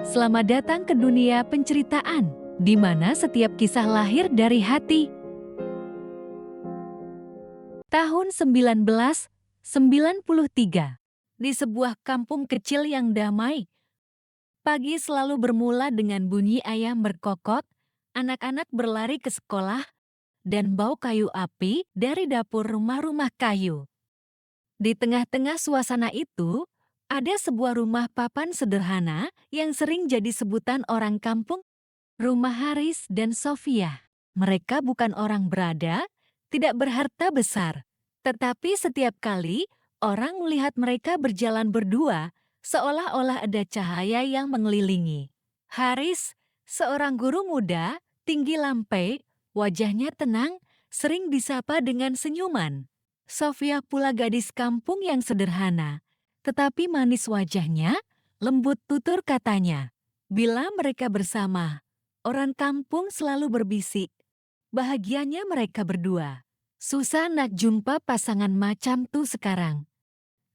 Selamat datang ke dunia penceritaan, di mana setiap kisah lahir dari hati. Tahun 1993, di sebuah kampung kecil yang damai, pagi selalu bermula dengan bunyi ayam berkokok, anak-anak berlari ke sekolah, dan bau kayu api dari dapur rumah-rumah kayu. Di tengah-tengah suasana itu, ada sebuah rumah papan sederhana yang sering jadi sebutan orang kampung. Rumah Haris dan Sofia. Mereka bukan orang berada, tidak berharta besar. Tetapi setiap kali orang melihat mereka berjalan berdua, seolah-olah ada cahaya yang mengelilingi. Haris, seorang guru muda, tinggi lampai, wajahnya tenang, sering disapa dengan senyuman. Sofia pula gadis kampung yang sederhana, tetapi manis wajahnya, lembut tutur katanya. Bila mereka bersama, orang kampung selalu berbisik. Bahagianya mereka berdua. Susah nak jumpa pasangan macam tuh sekarang.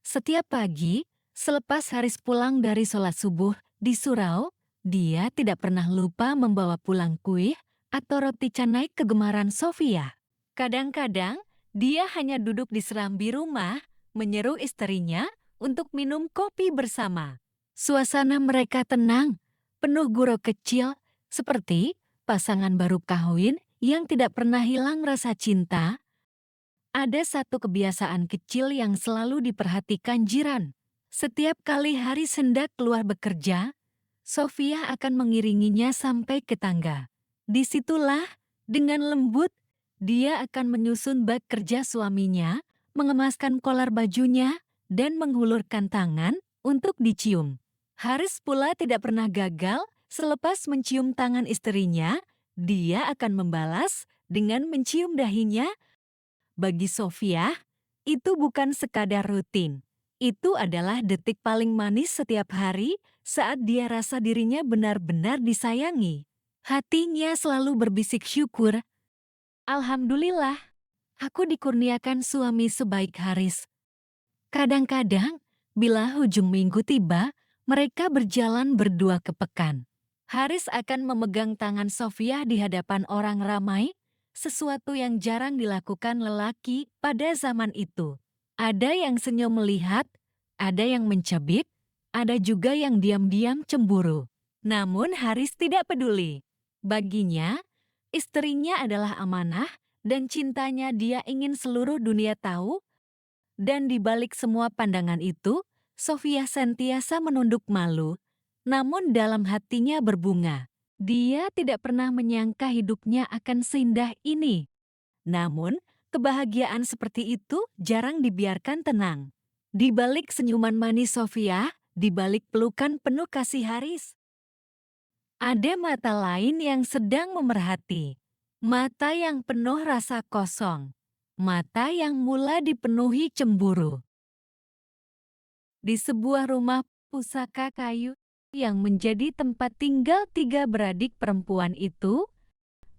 Setiap pagi, selepas Haris pulang dari sholat subuh di surau, dia tidak pernah lupa membawa pulang kuih atau roti canai kegemaran Sofia. Kadang-kadang, dia hanya duduk di serambi rumah, menyeru istrinya untuk minum kopi bersama. Suasana mereka tenang, penuh gurau kecil, seperti pasangan baru kawin yang tidak pernah hilang rasa cinta. Ada satu kebiasaan kecil yang selalu diperhatikan jiran. Setiap kali Haris hendak keluar bekerja, Sofia akan mengiringinya sampai ke tangga. Disitulah, dengan lembut, dia akan menyusun bag kerja suaminya, mengemaskan kolar bajunya, dan menghulurkan tangan untuk dicium. Haris pula tidak pernah gagal. Selepas mencium tangan istrinya, dia akan membalas dengan mencium dahinya. Bagi Sofia, itu bukan sekadar rutin. Itu adalah detik paling manis setiap hari saat dia rasa dirinya benar-benar disayangi. Hatinya selalu berbisik syukur. Alhamdulillah, aku dikurniakan suami sebaik Haris. Kadang-kadang, bila ujung minggu tiba, mereka berjalan berdua ke pekan. Haris akan memegang tangan Sofia di hadapan orang ramai, sesuatu yang jarang dilakukan lelaki pada zaman itu. Ada yang senyum melihat, ada yang mencibir, ada juga yang diam-diam cemburu. Namun Haris tidak peduli. Baginya, istrinya adalah amanah dan cintanya dia ingin seluruh dunia tahu. Dan di balik semua pandangan itu, Sofia sentiasa menunduk malu, namun dalam hatinya berbunga. Dia tidak pernah menyangka hidupnya akan seindah ini. Namun, kebahagiaan seperti itu jarang dibiarkan tenang. Di balik senyuman manis Sofia, di balik pelukan penuh kasih Haris, ada mata lain yang sedang memerhati. Mata yang penuh rasa kosong. Mata yang mula dipenuhi cemburu. Di sebuah rumah pusaka kayu yang menjadi tempat tinggal tiga beradik perempuan itu,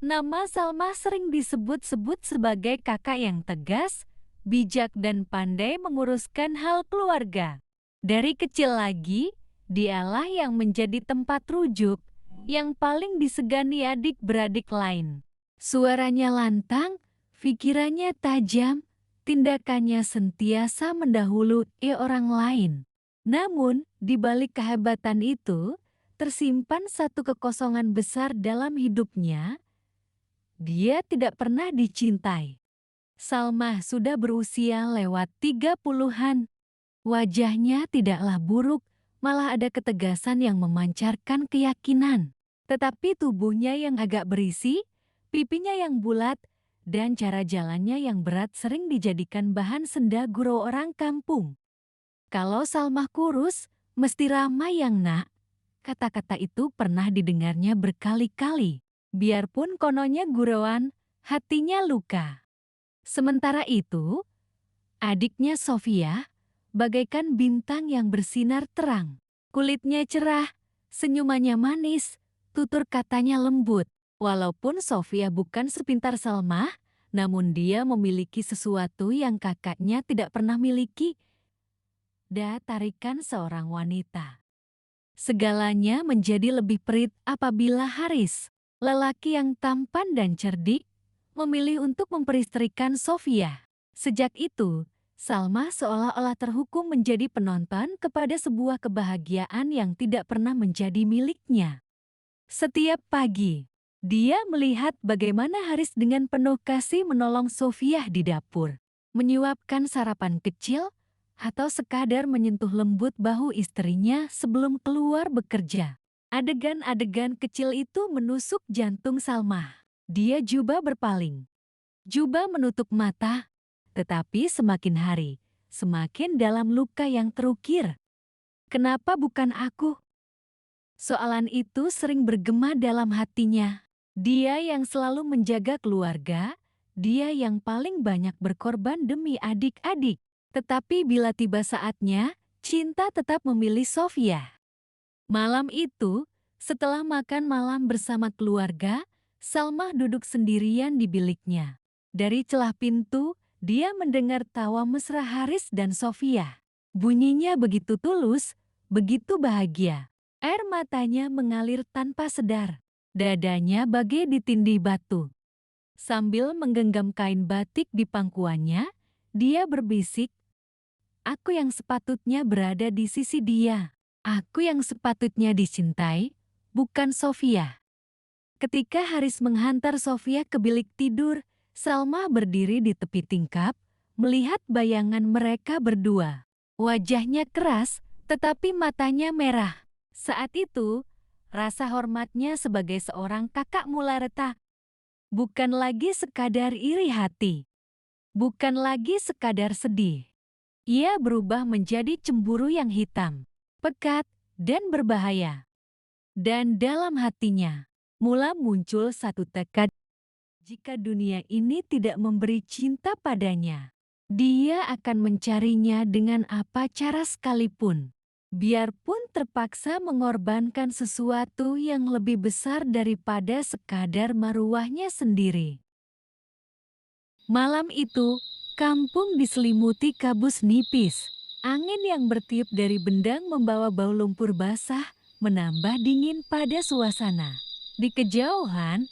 nama Salma sering disebut-sebut sebagai kakak yang tegas, bijak dan pandai menguruskan hal keluarga. Dari kecil lagi, dialah yang menjadi tempat rujuk, yang paling disegani adik-beradik lain. Suaranya lantang, pikirannya tajam, tindakannya sentiasa mendahului orang lain. Namun, di balik kehebatan itu, tersimpan satu kekosongan besar dalam hidupnya. Dia tidak pernah dicintai. Salma sudah berusia lewat 30-an. Wajahnya tidaklah buruk, malah ada ketegasan yang memancarkan keyakinan. Tetapi tubuhnya yang agak berisi, pipinya yang bulat, dan cara jalannya yang berat sering dijadikan bahan senda gurau orang kampung. Kalau Salma kurus, mesti ramai yang nak. Kata-kata itu pernah didengarnya berkali-kali. Biarpun kononnya gurauan, hatinya luka. Sementara itu, adiknya Sofia bagaikan bintang yang bersinar terang. Kulitnya cerah, senyumannya manis, tutur katanya lembut. Walaupun Sofia bukan sepintar Salma, namun dia memiliki sesuatu yang kakaknya tidak pernah miliki. Tarikan seorang wanita. Segalanya menjadi lebih perit apabila Haris, lelaki yang tampan dan cerdik, memilih untuk memperistrikan Sofia. Sejak itu, Salma seolah-olah terhukum menjadi penonton kepada sebuah kebahagiaan yang tidak pernah menjadi miliknya. Setiap pagi, dia melihat bagaimana Haris dengan penuh kasih menolong Sofia di dapur, menyuapkan sarapan kecil, atau sekadar menyentuh lembut bahu istrinya sebelum keluar bekerja. Adegan-adegan kecil itu menusuk jantung Salma. Dia coba berpaling, coba menutup mata, tetapi semakin hari, semakin dalam luka yang terukir. Kenapa bukan aku? Soalan itu sering bergema dalam hatinya. Dia yang selalu menjaga keluarga, dia yang paling banyak berkorban demi adik-adik. Tetapi bila tiba saatnya, cinta tetap memilih Sofia. Malam itu, setelah makan malam bersama keluarga, Salma duduk sendirian di biliknya. Dari celah pintu, dia mendengar tawa mesra Haris dan Sofia. Bunyinya begitu tulus, begitu bahagia. Air matanya mengalir tanpa sedar. Dadanya bagai ditindih batu. Sambil menggenggam kain batik di pangkuannya, dia berbisik, "Aku yang sepatutnya berada di sisi dia. Aku yang sepatutnya dicintai, bukan Sofia." Ketika Haris menghantar Sofia ke bilik tidur, Salma berdiri di tepi tingkap, melihat bayangan mereka berdua. Wajahnya keras, tetapi matanya merah. Saat itu, rasa hormatnya sebagai seorang kakak mulai retak. Bukan lagi sekadar iri hati. Bukan lagi sekadar sedih. Ia berubah menjadi cemburu yang hitam, pekat, dan berbahaya. Dan dalam hatinya, mula muncul satu tekad. Jika dunia ini tidak memberi cinta padanya, dia akan mencarinya dengan apa cara sekalipun. Biarpun terpaksa mengorbankan sesuatu yang lebih besar daripada sekadar maruahnya sendiri. Malam itu, kampung diselimuti kabut nipis. Angin yang bertiup dari bendang membawa bau lumpur basah, menambah dingin pada suasana. Di kejauhan,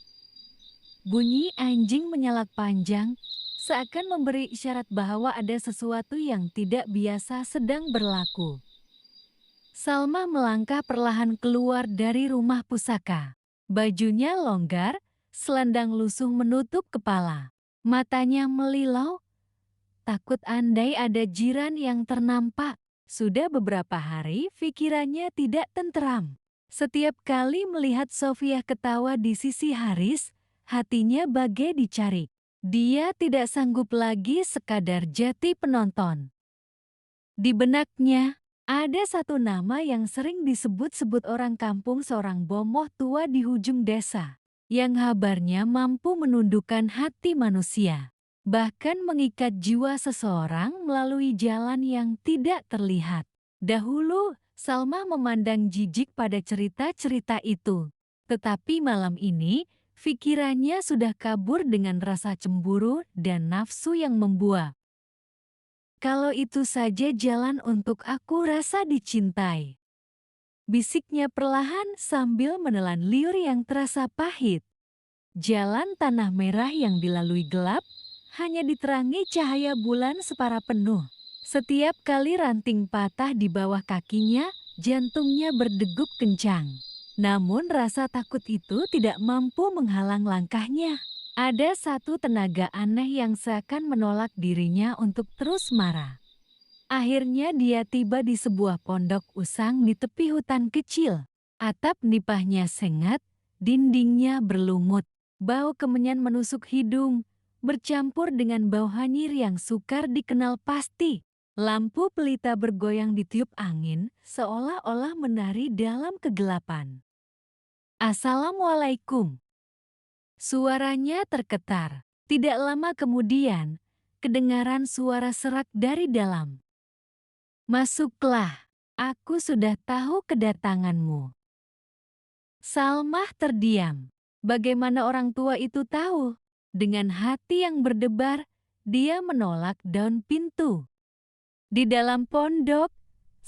bunyi anjing menyalak panjang, seakan memberi isyarat bahwa ada sesuatu yang tidak biasa sedang berlaku. Salma melangkah perlahan keluar dari rumah pusaka. Bajunya longgar, selendang lusuh menutup kepala. Matanya melilau, takut andai ada jiran yang ternampak. Sudah beberapa hari pikirannya tidak tenteram. Setiap kali melihat Sofia ketawa di sisi Haris, hatinya bagai dicari. Dia tidak sanggup lagi sekadar jadi penonton. Di benaknya, ada satu nama yang sering disebut-sebut orang kampung, seorang bomoh tua di ujung desa, yang kabarnya mampu menundukkan hati manusia, bahkan mengikat jiwa seseorang melalui jalan yang tidak terlihat. Dahulu, Salma memandang jijik pada cerita-cerita itu. Tetapi malam ini, pikirannya sudah kabur dengan rasa cemburu dan nafsu yang membuat. Kalau itu saja jalan untuk aku rasa dicintai. Bisiknya perlahan sambil menelan liur yang terasa pahit. Jalan tanah merah yang dilalui gelap, hanya diterangi cahaya bulan separa penuh. Setiap kali ranting patah di bawah kakinya, jantungnya berdegup kencang. Namun rasa takut itu tidak mampu menghalang langkahnya. Ada satu tenaga aneh yang seakan menolak dirinya untuk terus marah. Akhirnya dia tiba di sebuah pondok usang di tepi hutan kecil. Atap nipahnya sengat, dindingnya berlumut. Bau kemenyan menusuk hidung, bercampur dengan bau hanyir yang sukar dikenal pasti. Lampu pelita bergoyang ditiup angin, seolah-olah menari dalam kegelapan. "Assalamualaikum." Suaranya terketar. Tidak lama kemudian, kedengaran suara serak dari dalam. "Masuklah, aku sudah tahu kedatanganmu." Salmah terdiam. Bagaimana orang tua itu tahu? Dengan hati yang berdebar, dia menolak daun pintu. Di dalam pondok,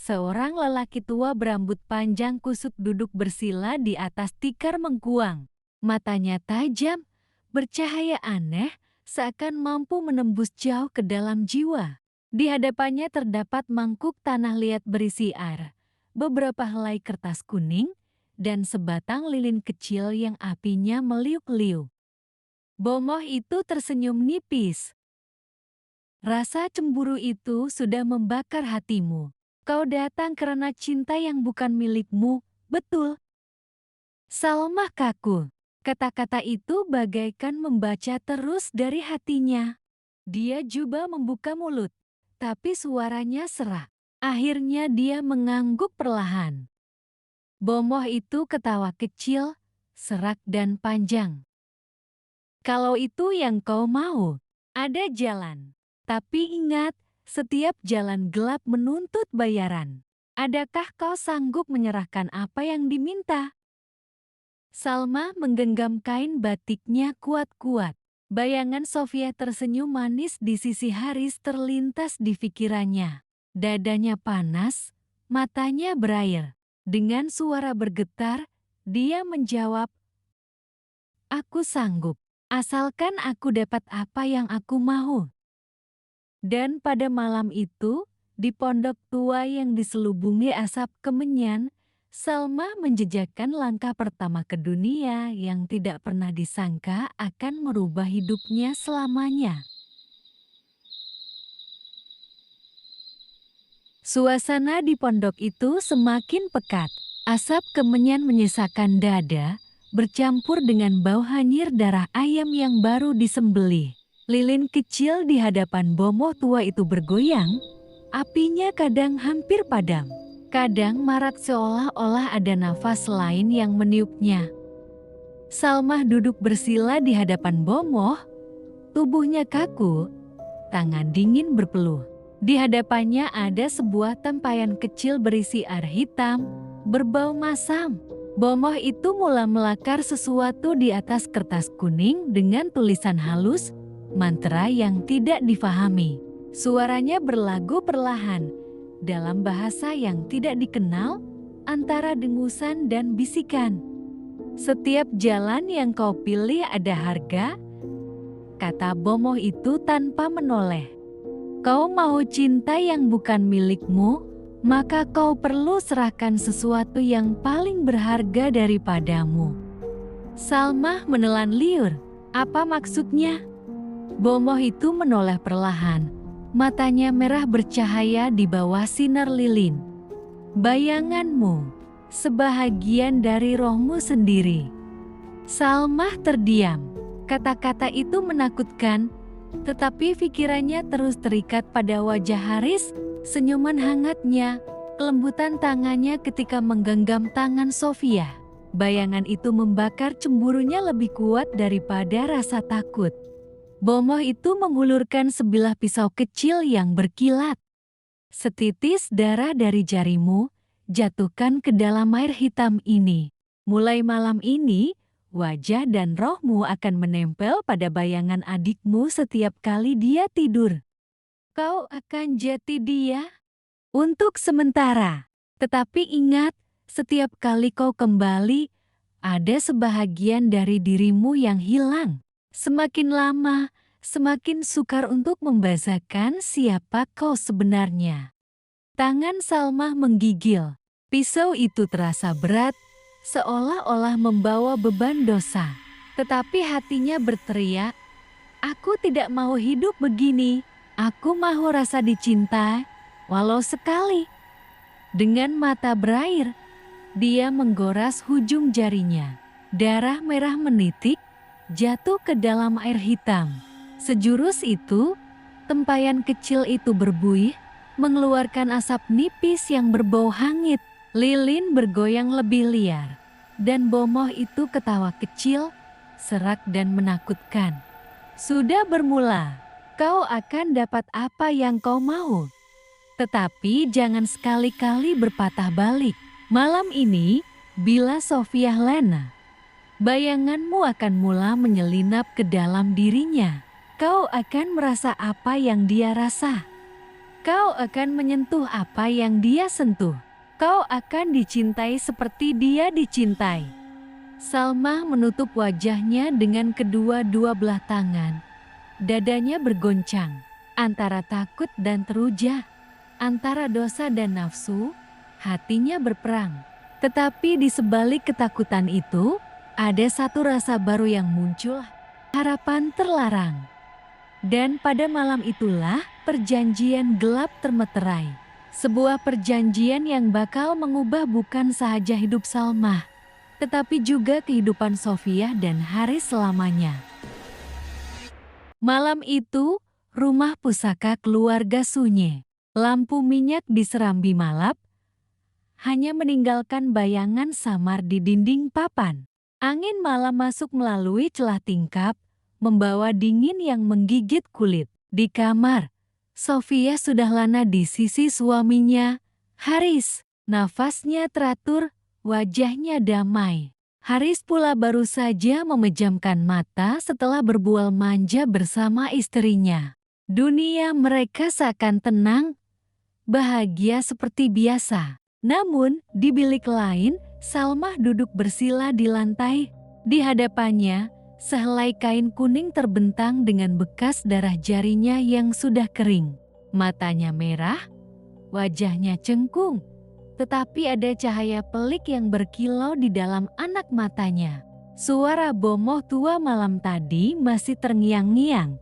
Seorang lelaki tua berambut panjang kusut duduk bersila di atas tikar mengkuang. Matanya tajam, bercahaya aneh, seakan mampu menembus jauh ke dalam jiwa. Di hadapannya terdapat mangkuk tanah liat berisi air, beberapa helai kertas kuning, dan sebatang lilin kecil yang apinya meliuk-liuk. Bomoh itu tersenyum nipis. Rasa cemburu itu sudah membakar hatimu. Kau datang karena cinta yang bukan milikmu, betul? Salmah kaku. Kata-kata itu bagaikan membaca terus dari hatinya. Dia juga membuka mulut, tapi suaranya serak. Akhirnya dia mengangguk perlahan. Bomoh itu ketawa kecil, serak dan panjang. Kalau itu yang kau mau, ada jalan. Tapi ingat, setiap jalan gelap menuntut bayaran. Adakah kau sanggup menyerahkan apa yang diminta? Salma menggenggam kain batiknya kuat-kuat. Bayangan Sofia tersenyum manis di sisi Haris terlintas di pikirannya. Dadanya panas, matanya berair. Dengan suara bergetar, dia menjawab, "Aku sanggup, asalkan aku dapat apa yang aku mau." Dan pada malam itu, di pondok tua yang diselubungi asap kemenyan, Salma menjejakkan langkah pertama ke dunia yang tidak pernah disangka akan merubah hidupnya selamanya. Suasana di pondok itu semakin pekat. Asap kemenyan menyisakan dada, bercampur dengan bau hanyir darah ayam yang baru disembelih. Lilin kecil di hadapan bomoh tua itu bergoyang, apinya kadang hampir padam. Kadang marak seolah-olah ada nafas lain yang meniupnya. Salmah duduk bersila di hadapan bomoh, tubuhnya kaku, tangan dingin berpeluh. Di hadapannya ada sebuah tempayan kecil berisi air hitam, berbau masam. Bomoh itu mula melakar sesuatu di atas kertas kuning dengan tulisan halus, mantra yang tidak difahami. Suaranya berlagu perlahan, dalam bahasa yang tidak dikenal, antara dengusan dan bisikan. "Setiap jalan yang kau pilih ada harga," kata bomoh itu tanpa menoleh. "Kau mau cinta yang bukan milikmu, maka kau perlu serahkan sesuatu yang paling berharga daripadamu." Salmah menelan liur. Apa maksudnya? Bomoh itu menoleh perlahan. Matanya merah bercahaya di bawah sinar lilin. "Bayanganmu, sebahagian dari rohmu sendiri." Salmah terdiam. Kata-kata itu menakutkan, tetapi pikirannya terus terikat pada wajah Haris, senyuman hangatnya, kelembutan tangannya ketika menggenggam tangan Sofia. Bayangan itu membakar cemburunya lebih kuat daripada rasa takut. Bomoh itu mengulurkan sebilah pisau kecil yang berkilat. "Setitis darah dari jarimu, jatuhkan ke dalam air hitam ini. Mulai malam ini, wajah dan rohmu akan menempel pada bayangan adikmu setiap kali dia tidur. Kau akan jati dia untuk sementara. Tetapi ingat, setiap kali kau kembali, ada sebahagian dari dirimu yang hilang. Semakin lama, semakin sukar untuk membahasakan siapa kau sebenarnya." Tangan Salmah menggigil. Pisau itu terasa berat, seolah-olah membawa beban dosa. Tetapi hatinya berteriak, "Aku tidak mau hidup begini. Aku mau rasa dicintai, walau sekali." Dengan mata berair, dia menggoras hujung jarinya. Darah merah menitik, jatuh ke dalam air hitam. Sejurus itu, tempayan kecil itu berbuih, mengeluarkan asap nipis yang berbau hangit. Lilin bergoyang lebih liar, dan bomoh itu ketawa kecil, serak dan menakutkan. "Sudah bermula, kau akan dapat apa yang kau mau. Tetapi jangan sekali-kali berpatah balik. Malam ini, bila Sofia lena, bayanganmu akan mula menyelinap ke dalam dirinya. Kau akan merasa apa yang dia rasa. Kau akan menyentuh apa yang dia sentuh. Kau akan dicintai seperti dia dicintai. Salma menutup wajahnya dengan kedua-dua belah tangan. Dadanya bergoncang, antara takut dan teruja, antara dosa dan nafsu, hatinya berperang. Tetapi di sebalik ketakutan itu, ada satu rasa baru yang muncul, harapan terlarang. Dan pada malam itulah perjanjian gelap termeterai. Sebuah perjanjian yang bakal mengubah bukan sahaja hidup Salma, tetapi juga kehidupan Sofia dan Haris selamanya. Malam itu, rumah pusaka keluarga sunyi. Lampu minyak di serambi malap, hanya meninggalkan bayangan samar di dinding papan. Angin malam masuk melalui celah tingkap, membawa dingin yang menggigit kulit. Di kamar, Sofia sudah lana di sisi suaminya, Haris. Nafasnya teratur, wajahnya damai. Haris pula baru saja memejamkan mata setelah berbual manja bersama istrinya. Dunia mereka seakan tenang, bahagia seperti biasa. Namun, di bilik lain, Salma duduk bersila di lantai. Di hadapannya, sehelai kain kuning terbentang dengan bekas darah jarinya yang sudah kering. Matanya merah, wajahnya cengkung. Tetapi ada cahaya pelik yang berkilau di dalam anak matanya. Suara bomoh tua malam tadi masih terngiang-ngiang.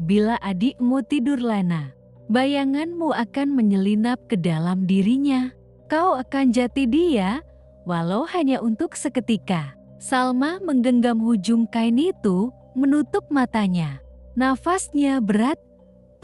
Bila adikmu tidur lena, bayanganmu akan menyelinap ke dalam dirinya. Kau akan jati dia, walau hanya untuk seketika. Salma menggenggam ujung kain itu, menutup matanya. Nafasnya berat,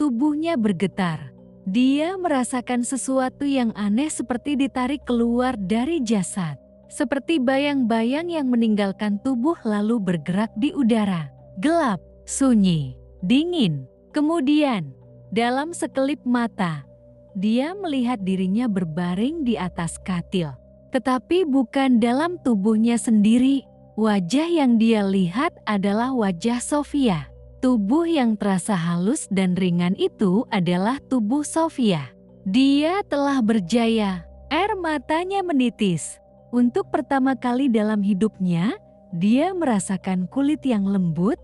tubuhnya bergetar. Dia merasakan sesuatu yang aneh seperti ditarik keluar dari jasad. Seperti bayang-bayang yang meninggalkan tubuh lalu bergerak di udara. Gelap, sunyi, dingin. Kemudian, dalam sekelip mata, dia melihat dirinya berbaring di atas katil. Tetapi bukan dalam tubuhnya sendiri. Wajah yang dia lihat adalah wajah Sofia. Tubuh yang terasa halus dan ringan itu adalah tubuh Sofia. Dia telah berjaya. Air matanya menitis. Untuk pertama kali dalam hidupnya, dia merasakan kulit yang lembut,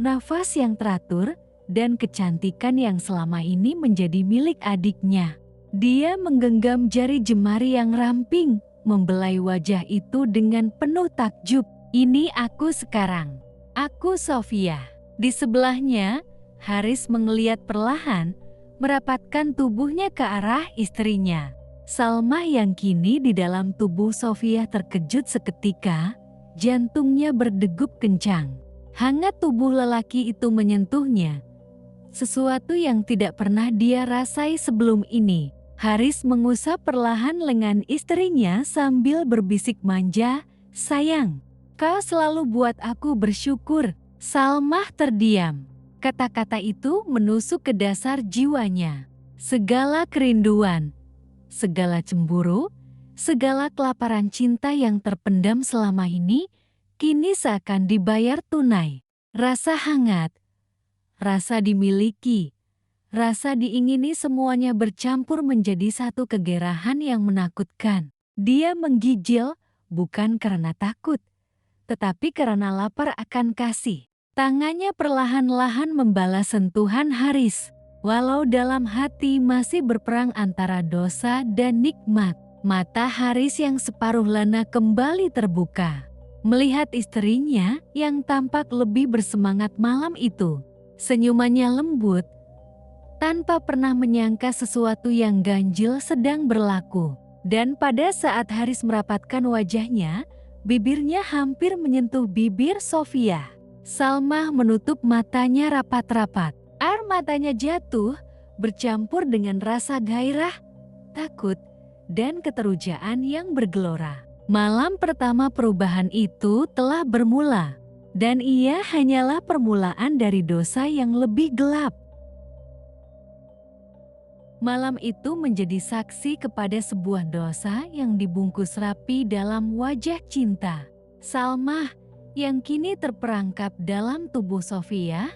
nafas yang teratur, dan kecantikan yang selama ini menjadi milik adiknya. Dia menggenggam jari jemari yang ramping, membelai wajah itu dengan penuh takjub. Ini aku sekarang. Aku Sofia. Di sebelahnya, Haris menggeliat perlahan, merapatkan tubuhnya ke arah istrinya. Salma yang kini di dalam tubuh Sofia terkejut seketika, jantungnya berdegup kencang. Hangat tubuh lelaki itu menyentuhnya, sesuatu yang tidak pernah dia rasai sebelum ini. Haris mengusap perlahan lengan istrinya sambil berbisik manja, "Sayang, kau selalu buat aku bersyukur." Salma terdiam. Kata-kata itu menusuk ke dasar jiwanya. Segala kerinduan, segala cemburu, segala kelaparan cinta yang terpendam selama ini, kini seakan dibayar tunai. Rasa hangat, rasa dimiliki, rasa diingini semuanya bercampur menjadi satu kegerahan yang menakutkan. Dia menggigil, bukan karena takut, tetapi karena lapar akan kasih. Tangannya perlahan-lahan membalas sentuhan Haris, walau dalam hati masih berperang antara dosa dan nikmat. Mata Haris yang separuh lena kembali terbuka, melihat istrinya yang tampak lebih bersemangat malam itu. Senyumannya lembut, tanpa pernah menyangka sesuatu yang ganjil sedang berlaku. Dan pada saat Haris merapatkan wajahnya, bibirnya hampir menyentuh bibir Sofia. Salma menutup matanya rapat-rapat. Air matanya jatuh, bercampur dengan rasa gairah, takut, dan keterujaan yang bergelora. Malam pertama perubahan itu telah bermula, dan ia hanyalah permulaan dari dosa yang lebih gelap. Malam itu menjadi saksi kepada sebuah dosa yang dibungkus rapi dalam wajah cinta. Salma, yang kini terperangkap dalam tubuh Sofia,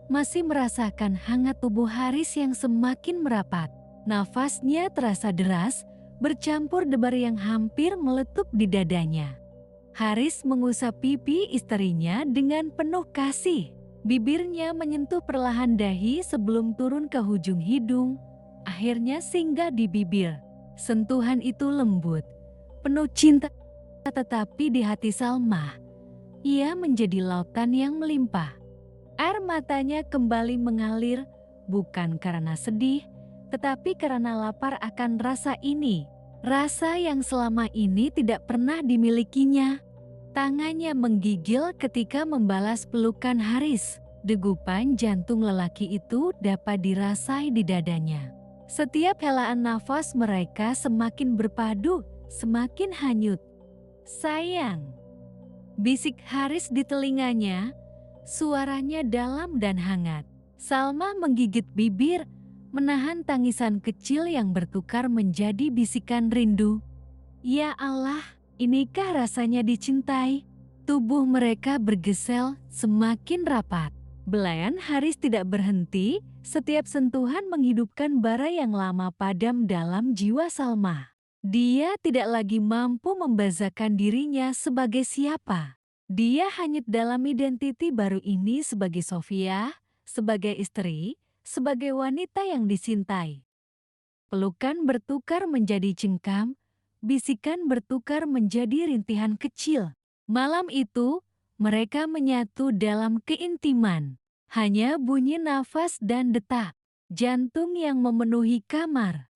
masih merasakan hangat tubuh Haris yang semakin merapat. Nafasnya terasa deras, bercampur debar yang hampir meletup di dadanya. Haris mengusap pipi istrinya dengan penuh kasih. Bibirnya menyentuh perlahan dahi sebelum turun ke ujung hidung, akhirnya singgah di bibir. Sentuhan itu lembut, penuh cinta, tetapi di hati Salma, ia menjadi lautan yang melimpah. Air matanya kembali mengalir, bukan karena sedih, tetapi karena lapar akan rasa ini. Rasa yang selama ini tidak pernah dimilikinya. Tangannya menggigil ketika membalas pelukan Haris. Degupan jantung lelaki itu dapat dirasai di dadanya. Setiap helaan nafas mereka semakin berpadu, semakin hanyut. "Sayang," bisik Haris di telinganya, suaranya dalam dan hangat. Salma menggigit bibir, menahan tangisan kecil yang bertukar menjadi bisikan rindu. Ya Allah, inikah rasanya dicintai? Tubuh mereka bergesel semakin rapat. Belayan Haris tidak berhenti, setiap sentuhan menghidupkan bara yang lama padam dalam jiwa Salma. Dia tidak lagi mampu membazakan dirinya sebagai siapa. Dia hanyut dalam identiti baru ini sebagai Sofia, sebagai istri, sebagai wanita yang dicintai. Pelukan bertukar menjadi cengkam, bisikan bertukar menjadi rintihan kecil. Malam itu, mereka menyatu dalam keintiman. Hanya bunyi nafas dan detak jantung yang memenuhi kamar.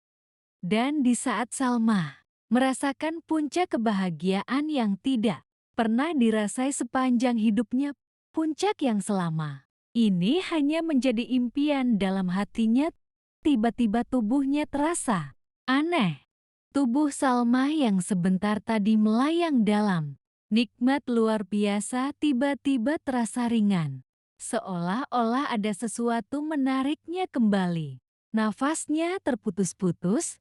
Dan di saat Salma merasakan puncak kebahagiaan yang tidak pernah dirasai sepanjang hidupnya, puncak yang selama ini hanya menjadi impian dalam hatinya, tiba-tiba tubuhnya terasa aneh. Tubuh Salma yang sebentar tadi melayang dalam nikmat luar biasa tiba-tiba terasa ringan. Seolah-olah ada sesuatu menariknya kembali. Nafasnya terputus-putus,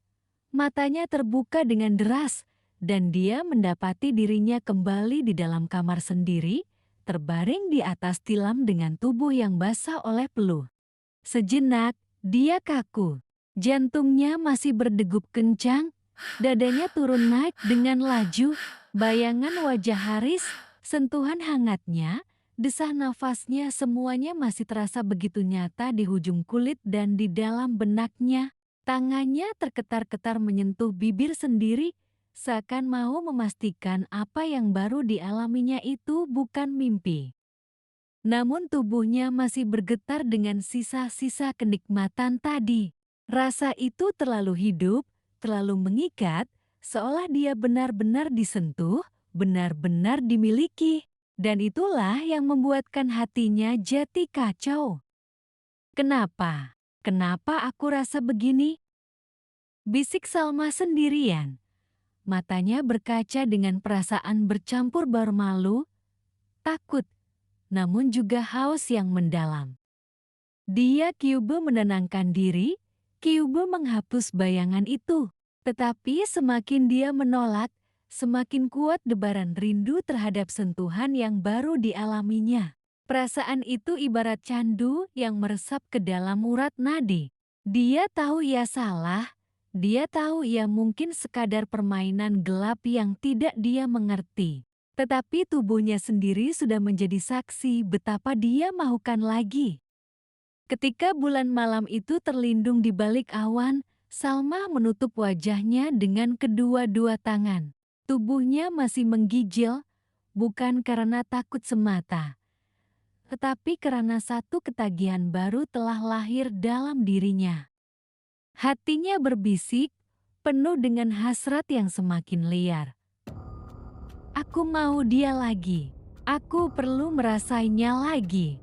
matanya terbuka dengan deras, dan dia mendapati dirinya kembali di dalam kamar sendiri, terbaring di atas tilam dengan tubuh yang basah oleh peluh. Sejenak, dia kaku. Jantungnya masih berdegup kencang, dadanya turun naik dengan laju. Bayangan wajah Haris, sentuhan hangatnya, desah nafasnya semuanya masih terasa begitu nyata di ujung kulit dan di dalam benaknya. Tangannya terketar-ketar menyentuh bibir sendiri, seakan mau memastikan apa yang baru dialaminya itu bukan mimpi. Namun tubuhnya masih bergetar dengan sisa-sisa kenikmatan tadi. Rasa itu terlalu hidup, terlalu mengikat, seolah dia benar-benar disentuh, benar-benar dimiliki. Dan itulah yang membuatkan hatinya jadi kacau. "Kenapa? Kenapa aku rasa begini?" bisik Salma sendirian. Matanya berkaca dengan perasaan bercampur baur malu, takut, namun juga haus yang mendalam. Dia coba menenangkan diri, coba menghapus bayangan itu. Tetapi semakin dia menolak, semakin kuat debaran rindu terhadap sentuhan yang baru dialaminya. Perasaan itu ibarat candu yang meresap ke dalam urat nadi. Dia tahu ia salah, dia tahu ia mungkin sekadar permainan gelap yang tidak dia mengerti. Tetapi tubuhnya sendiri sudah menjadi saksi betapa dia mahukan lagi. Ketika bulan malam itu terlindung di balik awan, Salma menutup wajahnya dengan kedua-dua tangan. Tubuhnya masih menggigil, bukan karena takut semata, tetapi karena satu ketagihan baru telah lahir dalam dirinya. Hatinya berbisik, penuh dengan hasrat yang semakin liar. "Aku mau dia lagi. Aku perlu merasainya lagi."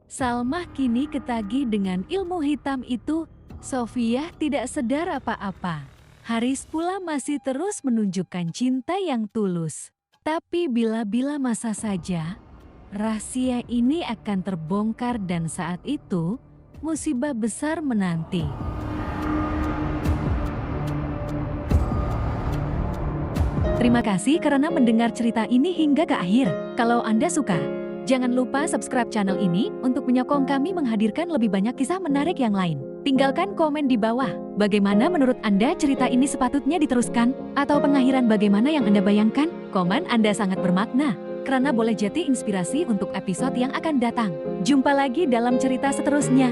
Salma kini ketagih dengan ilmu hitam itu. Sofia tidak sadar apa-apa. Haris pula masih terus menunjukkan cinta yang tulus. Tapi bila-bila masa saja, rahasia ini akan terbongkar dan saat itu, musibah besar menanti. Terima kasih karena mendengar cerita ini hingga ke akhir. Kalau Anda suka, jangan lupa subscribe channel ini untuk menyokong kami menghadirkan lebih banyak kisah menarik yang lain. Tinggalkan komen di bawah. Bagaimana menurut Anda cerita ini sepatutnya diteruskan? Atau pengakhiran bagaimana yang Anda bayangkan? Komen Anda sangat bermakna, karena boleh jadi inspirasi untuk episode yang akan datang. Jumpa lagi dalam cerita seterusnya.